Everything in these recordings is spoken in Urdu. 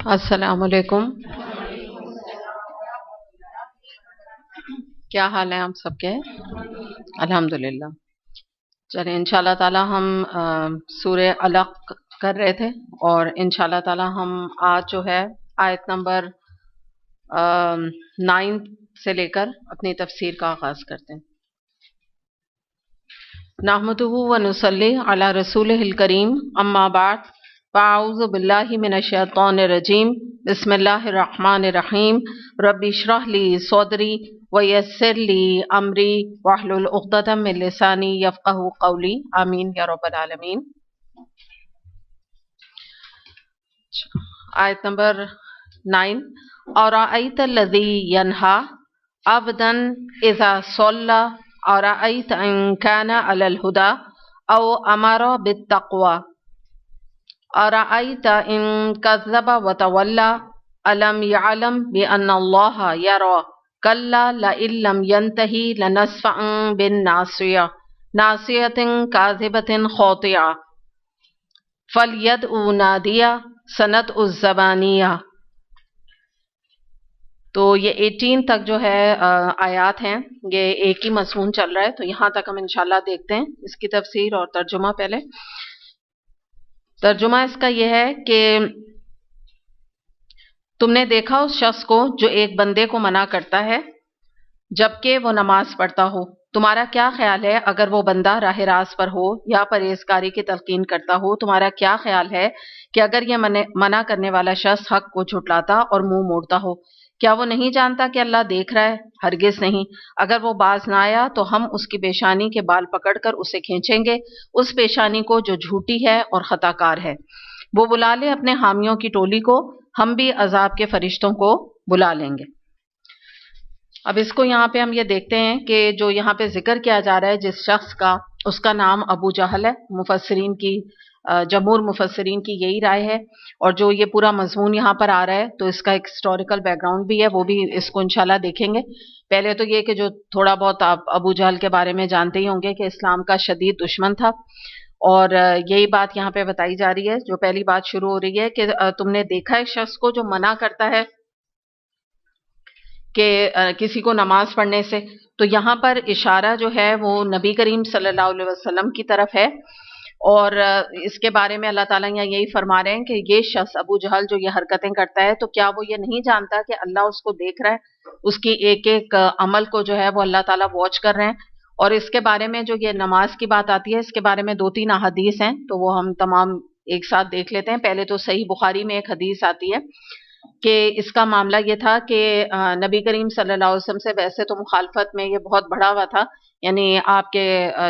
السلام علیکم. کیا حال ہے آپ سب کے؟ الحمدللہ. چلیں انشاءاللہ تعالی ہم سورہ علق کر رہے تھے اور انشاءاللہ تعالی ہم آج جو ہے آیت نمبر 9 سے لے کر اپنی تفسیر کا آغاز کرتے ہیں. نحمدہ و نصلی علی رسولہ الکریم، اما بعد، فاعوذ باللہ من الشیطان الرجیم، بسم اللہ الرحمن الرحیم. رب اشرح لی صدری ویسر لی امری واحلل عقدۃ من لسانی یفقہوا قولی، آمین یا رب العالمین. آیت نمبر 9. اورأیت الذی ینہا عبدا اذا صلی اورأیت ان کان علی الہدی او امر بالتقوی اورأیت ان کذب وتولی الم یعلم بان اللہ یری کلا لئن لم ینتہی لنسفعا بالناصیہ ناصیۃ کاذبۃ خاطئہ فلیدع نادیہ سندع الزبانیہ. تو یہ 18 تک جو ہے آیات ہیں، یہ ایک ہی مضمون چل رہا ہے، تو یہاں تک ہم انشاءاللہ دیکھتے ہیں اس کی تفسیر اور ترجمہ. پہلے ترجمہ اس کا یہ ہے کہ تم نے دیکھا اس شخص کو جو ایک بندے کو منع کرتا ہے جبکہ وہ نماز پڑھتا ہو. تمہارا کیا خیال ہے اگر وہ بندہ راہ راست پر ہو یا پرہیزگاری کی تلقین کرتا ہو؟ تمہارا کیا خیال ہے کہ اگر یہ منع کرنے والا شخص حق کو جھٹلاتا اور منہ موڑتا ہو؟ کیا وہ نہیں جانتا کہ اللہ دیکھ رہا ہے؟ ہرگز نہیں. اگر وہ باز نہ آیا تو ہم اس کی پیشانی کے بال پکڑ کر اسے کھینچیں گے، اس پیشانی کو جو جھوٹی ہے اور خطا کار ہے. وہ بلا لے اپنے حامیوں کی ٹولی کو، ہم بھی عذاب کے فرشتوں کو بلا لیں گے. اب اس کو یہاں پہ ہم یہ دیکھتے ہیں کہ جو یہاں پہ ذکر کیا جا رہا ہے جس شخص کا، اس کا نام ابو جہل ہے. مفسرین کی، جمہور مفسرین کی یہی رائے ہے، اور جو یہ پورا مضمون یہاں پر آ رہا ہے تو اس کا ایک ہسٹوریکل بیک گراؤنڈ بھی ہے، وہ بھی اس کو انشاءاللہ دیکھیں گے. پہلے تو یہ کہ جو تھوڑا بہت آپ ابو جہل کے بارے میں جانتے ہی ہوں گے کہ اسلام کا شدید دشمن تھا، اور یہی بات یہاں پہ بتائی جا رہی ہے. جو پہلی بات شروع ہو رہی ہے کہ تم نے دیکھا ایک شخص کو جو منع کرتا ہے کہ کسی کو نماز پڑھنے سے، تو یہاں پر اشارہ جو ہے وہ نبی کریم صلی اللہ علیہ وسلم کی طرف ہے، اور اس کے بارے میں اللہ تعالیٰ یہی فرما رہے ہیں کہ یہ شخص ابو جہل جو یہ حرکتیں کرتا ہے، تو کیا وہ یہ نہیں جانتا کہ اللہ اس کو دیکھ رہا ہے، اس کی ایک ایک عمل کو جو ہے وہ اللہ تعالیٰ واچ کر رہے ہیں. اور اس کے بارے میں جو یہ نماز کی بات آتی ہے، اس کے بارے میں 2-3 احادیث ہیں، تو وہ ہم تمام ایک ساتھ دیکھ لیتے ہیں. پہلے تو صحیح بخاری میں ایک حدیث آتی ہے کہ اس کا معاملہ یہ تھا کہ نبی کریم صلی اللہ علیہ وسلم سے ویسے تو مخالفت میں یہ بہت بڑا ہوا تھا، یعنی آپ کے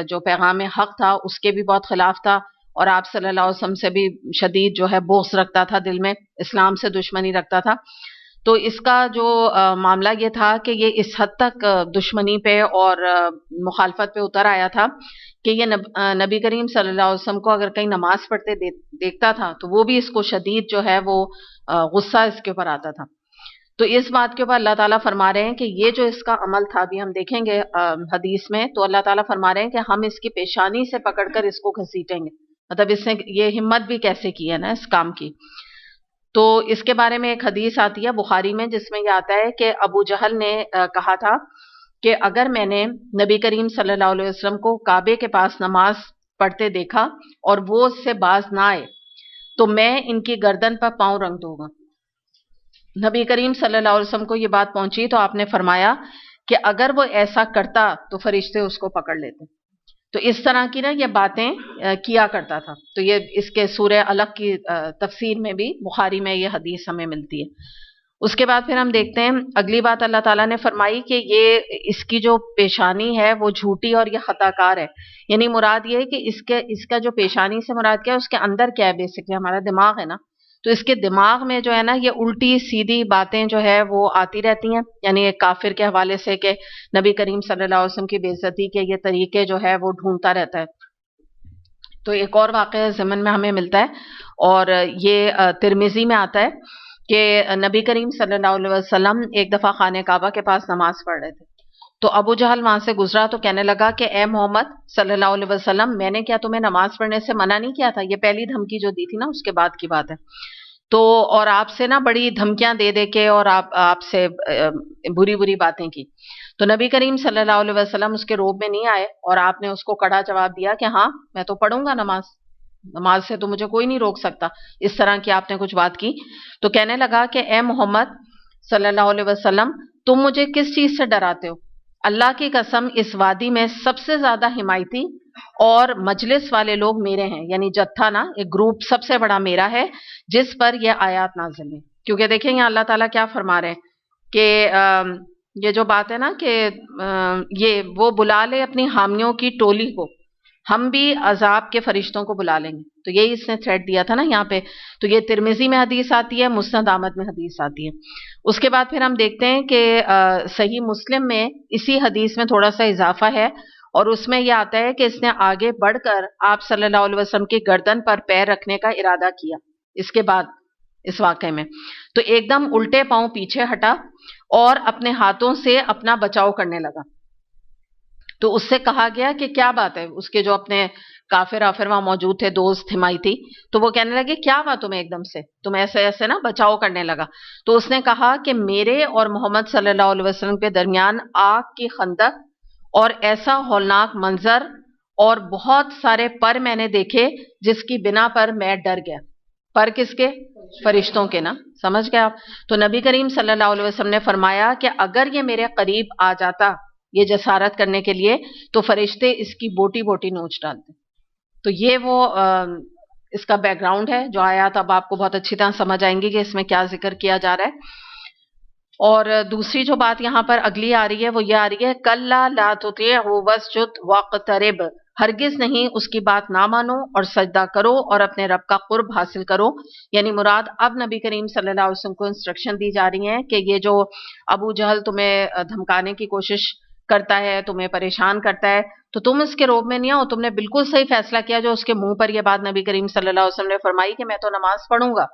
جو پیغام حق تھا اس کے بھی بہت خلاف تھا، اور آپ صلی اللہ علیہ وسلم سے بھی شدید جو ہے بغض رکھتا تھا، دل میں اسلام سے دشمنی رکھتا تھا. تو اس کا جو معاملہ یہ تھا کہ یہ اس حد تک دشمنی پہ اور مخالفت پہ اتر آیا تھا کہ یہ نبی کریم صلی اللہ علیہ وسلم کو اگر کہیں نماز پڑھتے دیکھتا تھا تو وہ بھی اس کو شدید جو ہے وہ غصہ اس کے اوپر آتا تھا. تو اس بات کے اوپر اللہ تعالیٰ فرما رہے ہیں کہ یہ جو اس کا عمل تھا، بھی ہم دیکھیں گے حدیث میں، تو اللہ تعالیٰ فرما رہے ہیں کہ ہم اس کی پیشانی سے پکڑ کر اس کو گھسیٹیں گے. مطلب اس نے یہ ہمت بھی کیسے کی ہے نا اس کام کی. تو اس کے بارے میں ایک حدیث آتی ہے بخاری میں جس میں یہ آتا ہے کہ ابو جہل نے کہا تھا کہ اگر میں نے نبی کریم صلی اللہ علیہ وسلم کو کعبے کے پاس نماز پڑھتے دیکھا اور وہ اس سے باز نہ آئے تو میں ان کی گردن پر پاؤں رنگ دوں گا. نبی کریم صلی اللہ علیہ وسلم کو یہ بات پہنچی تو آپ نے فرمایا کہ اگر وہ ایسا کرتا تو فرشتے اس کو پکڑ لیتے. تو اس طرح کی نا یہ باتیں کیا کرتا تھا. تو یہ اس کے سورہ علق کی تفسیر میں بھی بخاری میں یہ حدیث ہمیں ملتی ہے. اس کے بعد پھر ہم دیکھتے ہیں اگلی بات اللہ تعالیٰ نے فرمائی کہ یہ اس کی جو پیشانی ہے وہ جھوٹی اور یہ خطا کار ہے. یعنی مراد یہ ہے کہ اس کا جو پیشانی سے مراد کیا ہے، اس کے اندر کیا ہے، بیسکلی ہمارا دماغ ہے نا، تو اس کے دماغ میں جو ہے نا یہ الٹی سیدھی باتیں جو ہے وہ آتی رہتی ہیں. یعنی ایک کافر کے حوالے سے کہ نبی کریم صلی اللہ علیہ وسلم کی بے عزتی کے یہ طریقے جو ہے وہ ڈھونڈتا رہتا ہے. تو ایک اور واقعہ ضمن میں ہمیں ملتا ہے، اور یہ ترمذی میں آتا ہے کہ نبی کریم صلی اللہ علیہ وسلم ایک دفعہ خانہ کعبہ کے پاس نماز پڑھ رہے تھے. تو ابو جہل وہاں سے گزرا تو کہنے لگا کہ اے محمد صلی اللہ علیہ وسلم، میں نے کیا تمہیں نماز پڑھنے سے منع نہیں کیا تھا؟ یہ پہلی دھمکی جو دی تھی نا اس کے بعد کی بات ہے تو اور آپ سے نا بڑی دھمکیاں دے دے کے اور آپ سے بری بری باتیں کی. تو نبی کریم صلی اللہ علیہ وسلم اس کے روب میں نہیں آئے اور آپ نے اس کو کڑا جواب دیا کہ ہاں میں تو پڑھوں گا نماز، نماز سے تو مجھے کوئی نہیں روک سکتا. اس طرح کی آپ نے کچھ بات کی. تو کہنے لگا کہ اے محمد صلی اللہ علیہ وسلم، تم مجھے کس چیز سے ڈراتے ہو؟ اللہ کی قسم اس وادی میں سب سے زیادہ حمایتی اور مجلس والے لوگ میرے ہیں، یعنی جتھا نا ایک گروپ سب سے بڑا میرا ہے جس پر یہ آیات نازل ہیں. کیونکہ دیکھیں یہاں اللہ تعالیٰ کیا فرما رہے ہیں کہ یہ جو بات ہے نا کہ یہ وہ بلا لے اپنی حامیوں کی ٹولی کو، ہم بھی عذاب کے فرشتوں کو بلا لیں گے. تو یہی اس نے تھریٹ دیا تھا نا یہاں پہ. تو یہ ترمذی میں حدیث آتی ہے، مسند احمد میں حدیث آتی ہے. اس کے بعد پھر ہم دیکھتے ہیں کہ صحیح مسلم میں اسی حدیث میں تھوڑا سا اضافہ ہے اور اس میں یہ آتا ہے کہ اس نے آگے بڑھ کر آپ صلی اللہ علیہ وسلم کی گردن پر پیر رکھنے کا ارادہ کیا. اس کے بعد اس واقعے میں تو ایک دم الٹے پاؤں پیچھے ہٹا اور اپنے ہاتھوں سے اپنا بچاؤ کرنے لگا. تو اس سے کہا گیا کہ کیا بات ہے، اس کے جو اپنے کافر آفر وہاں موجود تھے، دوست حمایتی، تو وہ کہنے لگے کیا بات تمہیں ایک دم سے تم ایسے ایسے نا بچاؤ کرنے لگا. تو اس نے کہا کہ میرے اور محمد صلی اللہ علیہ وسلم کے درمیان آگ کی خندق اور ایسا ہولناک منظر اور بہت سارے پر میں نے دیکھے جس کی بنا پر میں ڈر گیا. پر کس کے؟ فرشتوں کے نا، سمجھ گئے آپ. تو نبی کریم صلی اللہ علیہ وسلم نے فرمایا کہ اگر یہ میرے قریب آ جاتا یہ جسارت کرنے کے لیے تو فرشتے اس کی بوٹی بوٹی نوچ ڈالتے. تو یہ وہ اس کا بیک گراؤنڈ ہے جو آیات اب آپ کو بہت اچھی طرح سمجھ آئیں گی کہ اس میں کیا ذکر کیا جا رہا ہے. اور دوسری جو بات یہاں پر اگلی آ رہی ہے وہ یہ آ رہی ہے کلا لا تطیعہ واسجد واقترب، ہرگز نہیں اس کی بات نہ مانو اور سجدہ کرو اور اپنے رب کا قرب حاصل کرو. یعنی مراد اب نبی کریم صلی اللہ علیہ وسلم کو انسٹرکشن دی جا رہی ہیں کہ یہ جو ابو جہل تمہیں دھمکانے کی کوشش کرتا ہے، تمہیں پریشان کرتا ہے، تو تم اس کے روب میں نہیں آؤ. تم نے بالکل صحیح فیصلہ کیا جو اس کے منہ پر یہ بات نبی کریم صلی اللہ علیہ وسلم نے فرمائی کہ میں تو نماز پڑھوں گا.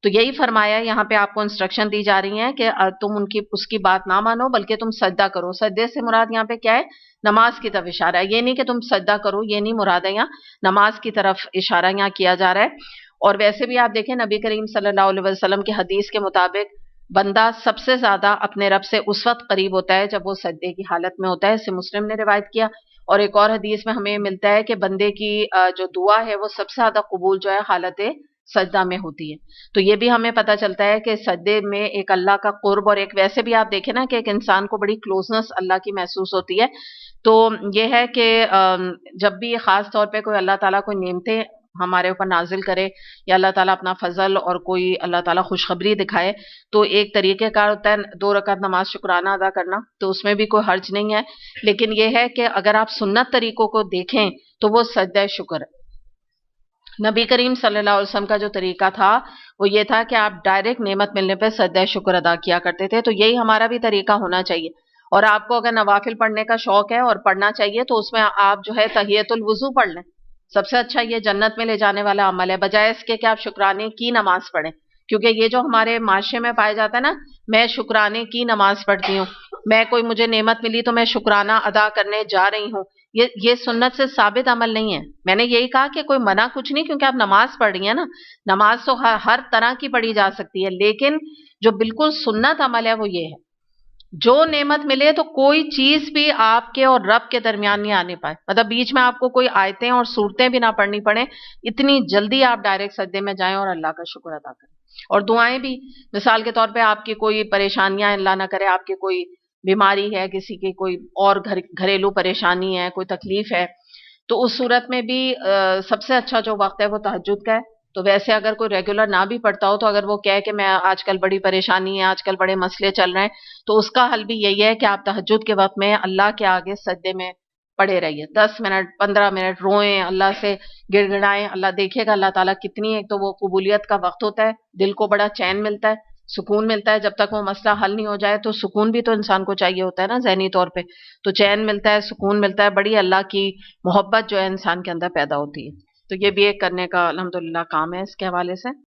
تو یہی فرمایا یہاں پہ آپ کو انسٹرکشن دی جا رہی ہیں کہ تم اس کی بات نہ مانو بلکہ تم سجدہ کرو. سجدے سے مراد یہاں پہ کیا ہے؟ نماز کی طرف اشارہ ہے. یہ نہیں کہ تم سجدہ کرو، یہ نہیں مراد ہے، یہاں نماز کی طرف اشارہ یہاں کیا جا رہا ہے. اور ویسے بھی آپ دیکھیں نبی کریم صلی اللہ علیہ وسلم کی حدیث کے مطابق بندہ سب سے زیادہ اپنے رب سے اس وقت قریب ہوتا ہے جب وہ سجدے کی حالت میں ہوتا ہے. اسے مسلم نے روایت کیا. اور ایک اور حدیث میں ہمیں ملتا ہے کہ بندے کی جو دعا ہے وہ سب سے زیادہ قبول جو ہے حالت سجدہ میں ہوتی ہے. تو یہ بھی ہمیں پتہ چلتا ہے کہ سجدے میں ایک اللہ کا قرب اور ایک ویسے بھی آپ دیکھیں نا کہ ایک انسان کو بڑی کلوزنس اللہ کی محسوس ہوتی ہے. تو یہ ہے کہ جب بھی خاص طور پہ کوئی اللہ تعالیٰ کوئی نعمتیں ہمارے اوپر نازل کرے یا اللہ تعالیٰ اپنا فضل اور کوئی اللہ تعالیٰ خوشخبری دکھائے تو ایک طریقہ کار ہوتا ہے 2 رکعت نماز شکرانہ ادا کرنا. تو اس میں بھی کوئی حرج نہیں ہے، لیکن یہ ہے کہ اگر آپ سنت طریقوں کو دیکھیں تو وہ سجدہ شکر ہے. نبی کریم صلی اللہ علیہ وسلم کا جو طریقہ تھا وہ یہ تھا کہ آپ ڈائریکٹ نعمت ملنے پہ سجدہ شکر ادا کیا کرتے تھے. تو یہی ہمارا بھی طریقہ ہونا چاہیے. اور آپ کو اگر نوافل پڑھنے کا شوق ہے اور پڑھنا چاہیے تو اس میں آپ جو ہے تحیۃ الوضو پڑھ لیں. سب سے اچھا یہ جنت میں لے جانے والا عمل ہے، بجائے اس کے کہ آپ شکرانے کی نماز پڑھیں. کیونکہ یہ جو ہمارے معاشرے میں پایا جاتا ہے نا، میں شکرانے کی نماز پڑھتی ہوں، میں کوئی مجھے نعمت ملی تو میں شکرانہ ادا کرنے جا رہی ہوں، یہ سنت سے ثابت عمل نہیں ہے. میں نے یہی کہا کہ کوئی منع کچھ نہیں، کیونکہ آپ نماز پڑھ رہی ہیں نا، نماز تو ہر طرح کی پڑھی جا سکتی ہے، لیکن جو بالکل سنت عمل ہے وہ یہ ہے جو نعمت ملے تو کوئی چیز بھی آپ کے اور رب کے درمیان نہیں آنے پائے. مطلب بیچ میں آپ کو کوئی آیتیں اور صورتیں بھی نہ پڑھنی پڑیں، اتنی جلدی آپ ڈائریکٹ سجدے میں جائیں اور اللہ کا شکر ادا کریں. اور دعائیں بھی مثال کے طور پہ آپ کی کوئی پریشانیاں اللہ نہ کرے، آپ کی کوئی بیماری ہے، کسی کی کوئی اور گھریلو پریشانی ہے، کوئی تکلیف ہے، تو اس صورت میں بھی سب سے اچھا جو وقت ہے وہ تہجد کا ہے. تو ویسے اگر کوئی ریگولر نہ بھی پڑھتا ہو تو اگر وہ کہے کہ میں آج کل بڑی پریشانی ہے، آج کل بڑے مسئلے چل رہے ہیں، تو اس کا حل بھی یہی ہے کہ آپ تہجد کے وقت میں اللہ کے آگے سجدے میں پڑے رہیے. 10 منٹ 15 منٹ روئیں، اللہ سے گڑ گڑائیں. اللہ دیکھے گا اللہ تعالیٰ کتنی، ایک تو وہ قبولیت کا وقت ہوتا ہے، دل کو بڑا چین ملتا ہے، سکون ملتا ہے. جب تک وہ مسئلہ حل نہیں ہو جائے تو سکون بھی تو انسان کو چاہیے ہوتا ہے نا ذہنی طور پہ. تو چین ملتا ہے، سکون ملتا ہے، بڑی اللہ کی محبت جو ہے انسان کے اندر پیدا ہوتی ہے. تو یہ بھی ایک کرنے کا الحمدللہ کام ہے اس کے حوالے سے.